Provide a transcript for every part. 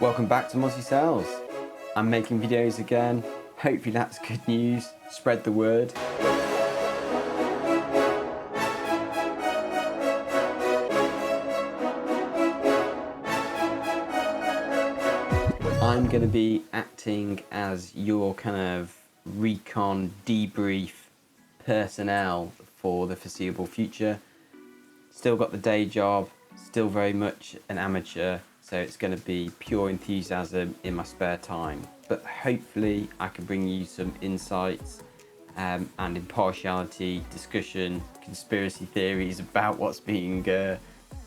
Welcome back to Mozzy Sales. I'm making videos again. Hopefully that's good news. Spread the word. I'm going to be acting as your kind of recon debrief personnel for the foreseeable future. Still got the day job, still very much an amateur, so it's going to be pure enthusiasm in my spare time. But hopefully I can bring you some insights and impartiality, discussion, conspiracy theories about what's being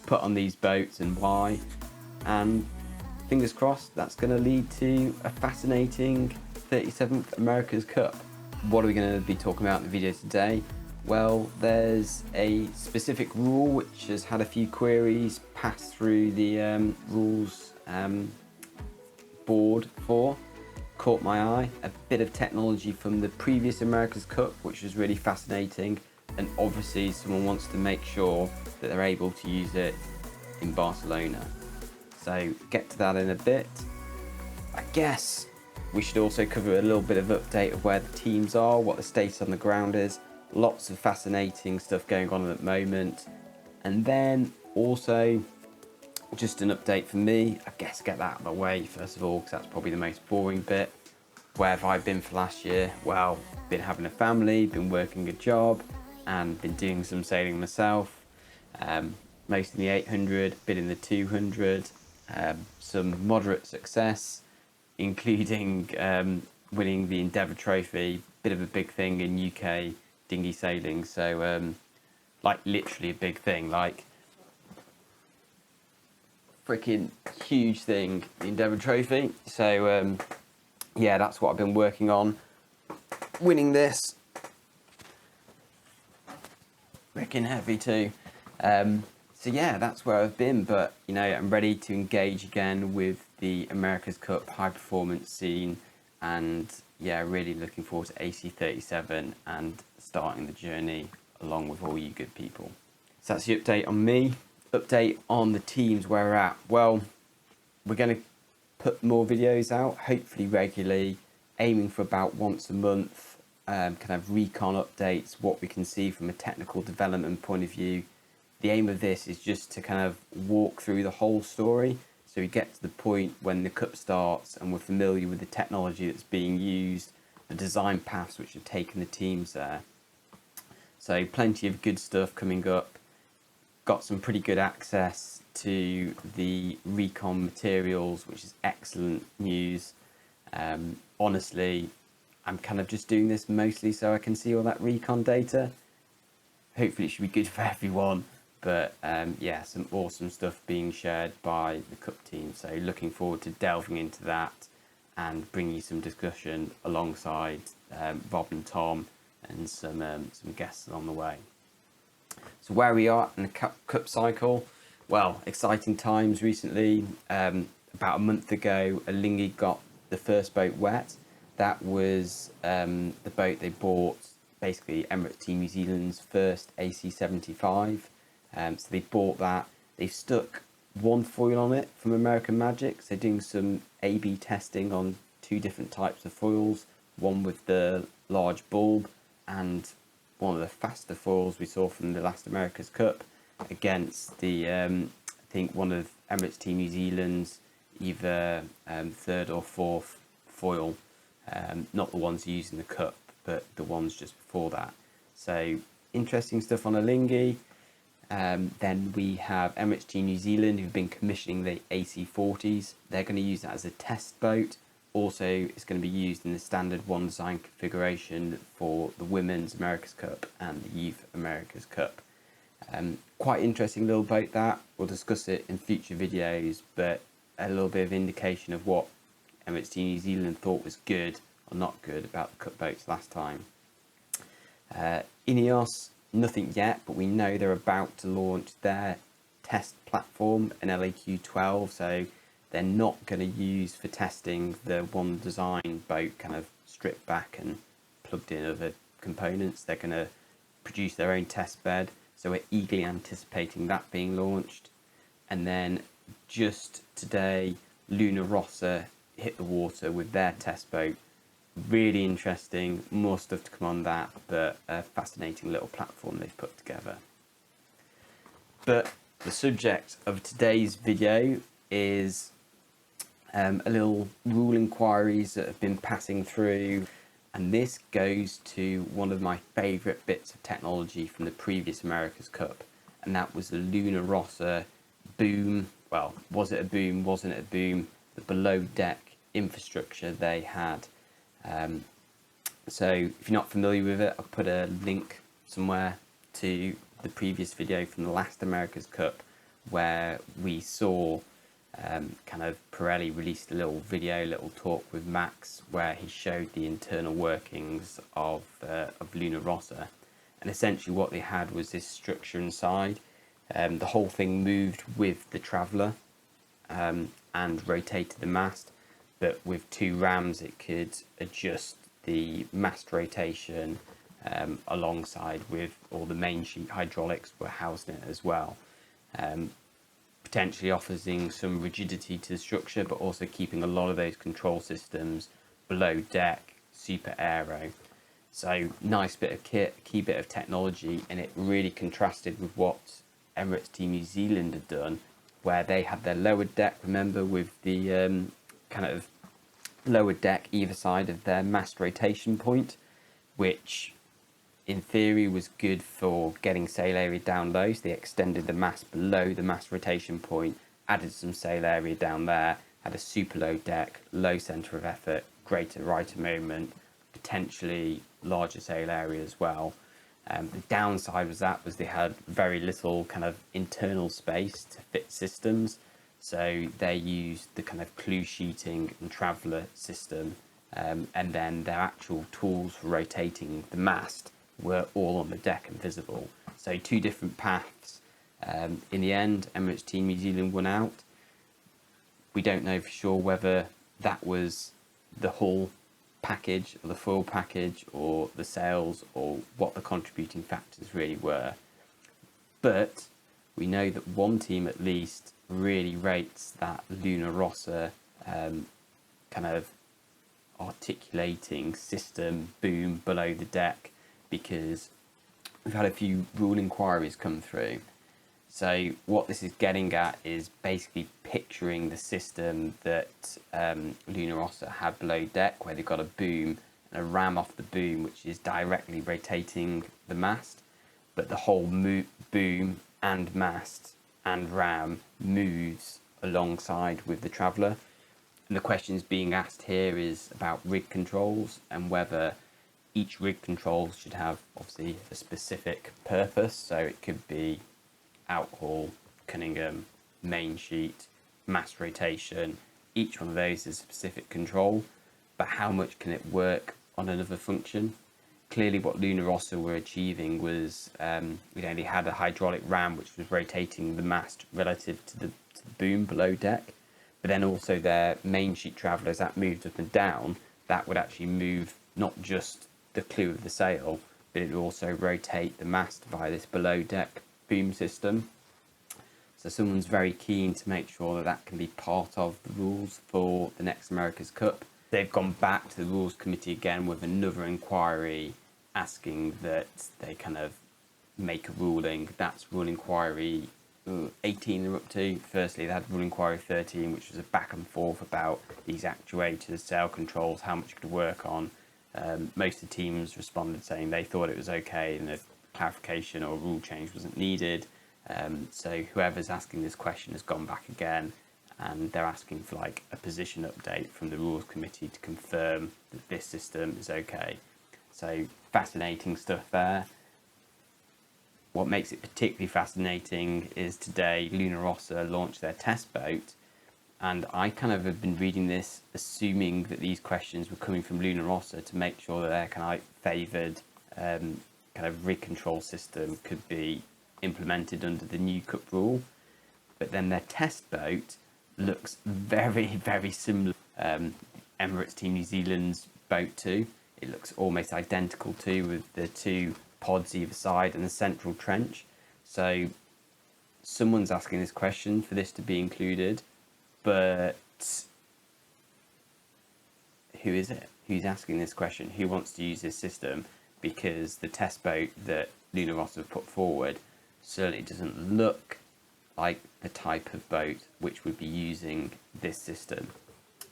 put on these boats and why. And fingers crossed that's going to lead to a fascinating 37th America's Cup. What are we going to be talking about in the video today? Well, there's a specific rule which has had a few queries passed through the rules board for. Caught my eye. A bit of technology from the previous America's Cup, which was really fascinating, and obviously someone wants to make sure that they're able to use it in Barcelona. So get to that in a bit. I guess we should also cover a little bit of update of where the teams are, what the state on the ground is. Lots of fascinating stuff going on at the moment. And then also just an update for me. I guess get that out of the way first of all, because that's probably the most boring bit. Where have I been for last year? Well, been having a family, been working a job, and been doing some sailing myself. Most in the 800, bit in the 200. Some moderate success, including winning the Endeavour Trophy, bit of a big thing in UK dinghy sailing, so like literally a big thing, like freaking huge thing, the Endeavour Trophy. So yeah, that's what I've been working on, winning this, freaking heavy too. So yeah, that's where I've been, but you know, I'm ready to engage again with the America's Cup high performance scene, and yeah, really looking forward to AC37 and starting the journey along with all you good people. So that's the update on me. Update on the teams where we're at. Well, we're going to put more videos out, hopefully regularly, aiming for about once a month, kind of recon updates, what we can see from a technical development point of view. The aim of this is just to kind of walk through the whole story, so we get to the point when the cup starts and we're familiar with the technology that's being used, the design paths which have taken the teams there. So plenty of good stuff coming up. Got some pretty good access to the recon materials, which is excellent news. Honestly, I'm kind of just doing this mostly so I can see all that recon data. Hopefully it should be good for everyone. But yeah, some awesome stuff being shared by the Cup team. So looking forward to delving into that and bringing you some discussion alongside Rob and Tom and some guests along the way. So where we are in the Cup cycle, well, exciting times recently. About a month ago, Alinghi got the first boat wet. That was the boat they bought, basically Emirates Team New Zealand's first AC75. So they bought that. They've stuck one foil on it from American Magic. So they're doing some A/B testing on two different types of foils, one with the large bulb and one of the faster foils we saw from the last America's Cup against the, I think one of Emirates Team New Zealand's either third or fourth foil, not the ones used in the Cup, but the ones just before that. So interesting stuff on Alinghi. Then we have Emirates Team New Zealand, who've been commissioning the AC40s. They're going to use that as a test boat. Also, it's going to be used in the standard one design configuration for the Women's America's Cup and the Youth America's Cup. Quite interesting little boat that. We'll discuss it in future videos, but a little bit of indication of what Emirates Team New Zealand thought was good or not good about the Cup boats last time. Ineos, nothing yet, but we know they're about to launch their test platform, an LAQ12, so they're not going to use for testing the one design boat kind of stripped back and plugged in other components. They're going to produce their own test bed, so we're eagerly anticipating that being launched. And then just today Luna Rossa hit the water with their test boat. Really interesting, more stuff to come on that, but a fascinating little platform they've put together. But the subject of today's video is a little rule inquiries that have been passing through, and this goes to one of my favourite bits of technology from the previous America's Cup, and that was the Luna Rossa boom. Well, was it a boom, wasn't it a boom? The below deck infrastructure they had. So if you're not familiar with it, I'll put a link somewhere to the previous video from the last America's Cup, where we saw kind of Pirelli released a little video, little talk with Max, where he showed the internal workings of Luna Rossa. And essentially what they had was this structure inside. The whole thing moved with the Traveller and rotated the mast, but with two rams it could adjust the mast rotation alongside with all the main sheet hydraulics were housed in it as well. Potentially offering some rigidity to the structure, but also keeping a lot of those control systems below deck super aero. So nice bit of kit, key bit of technology, and it really contrasted with what Emirates Team New Zealand had done, where they had their lower deck, remember, with the kind of lower deck either side of their mast rotation point, which in theory was good for getting sail area down low. So they extended the mast below the mast rotation point, added some sail area down there, had a super low deck, low centre of effort, greater right of moment, potentially larger sail area as well. The downside was they had very little kind of internal space to fit systems, so they used the kind of clue sheeting and Traveller system, and then their actual tools for rotating the mast were all on the deck and visible. So two different paths. In the end, Emirates Team New Zealand won out. We don't know for sure whether that was the hull package or the foil package or the sails or what the contributing factors really were. But we know that one team at least really rates that Luna Rossa kind of articulating system boom below the deck, because we've had a few rule inquiries come through. So what this is getting at is basically picturing the system that Luna Rossa had below deck, where they've got a boom and a ram off the boom, which is directly rotating the mast, but the whole boom and mast and ram moves alongside with the Traveller. And the questions being asked here is about rig controls, and whether each rig control should have obviously a specific purpose. So it could be outhaul, Cunningham, main sheet, mast rotation. Each one of those is a specific control, but how much can it work on another function? Clearly what Luna Rossa were achieving was we only had a hydraulic ram which was rotating the mast relative to the boom below deck, but then also their main sheet Travellers that moved up and down, that would actually move not just the clue of the sail, but it would also rotate the mast via this below deck boom system. So someone's very keen to make sure that that can be part of the rules for the next America's Cup. They've gone back to the rules committee again with another inquiry asking that they kind of make a ruling. That's rule inquiry 18 they're up to. Firstly, they had rule inquiry 13, which was a back and forth about these actuators, sail controls, how much could work on. Most of the teams responded saying they thought it was okay and a clarification or rule change wasn't needed. So whoever's asking this question has gone back again, and they're asking for like a position update from the rules committee to confirm that this system is okay. So fascinating stuff there. What makes it particularly fascinating is today Luna Rossa launched their test boat, and I kind of have been reading this assuming that these questions were coming from Luna Rossa to make sure that their kind of favoured kind of rig control system could be implemented under the new Cup rule. But then their test boat looks very, very similar. Emirates Team New Zealand's boat too. It looks almost identical to, with the two pods either side and the central trench. So someone's asking this question for this to be included, but who is it? Who's asking this question? Who wants to use this system? Because the test boat that Luna Rossa have put forward certainly doesn't look like the type of boat which would be using this system.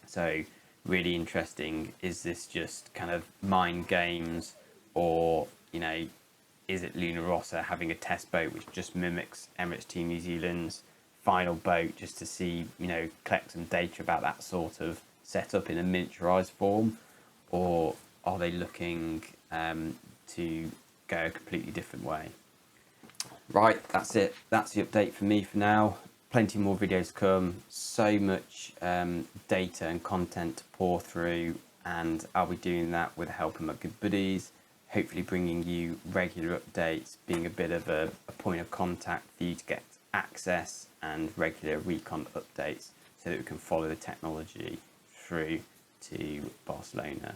So really interesting. Is this just kind of mind games, or is it Luna Rossa having a test boat which just mimics Emirates Team New Zealand's final boat, just to see, collect some data about that sort of setup in a miniaturized form? Or are they looking to go a completely different way? Right, that's it. That's the update for me for now. Plenty more videos to come. So much data and content to pour through, and I'll be doing that with the help of my good buddies. Hopefully bringing you regular updates, being a bit of a point of contact for you to get access and regular recon updates, so that we can follow the technology through to Barcelona.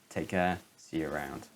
Take care. See you around.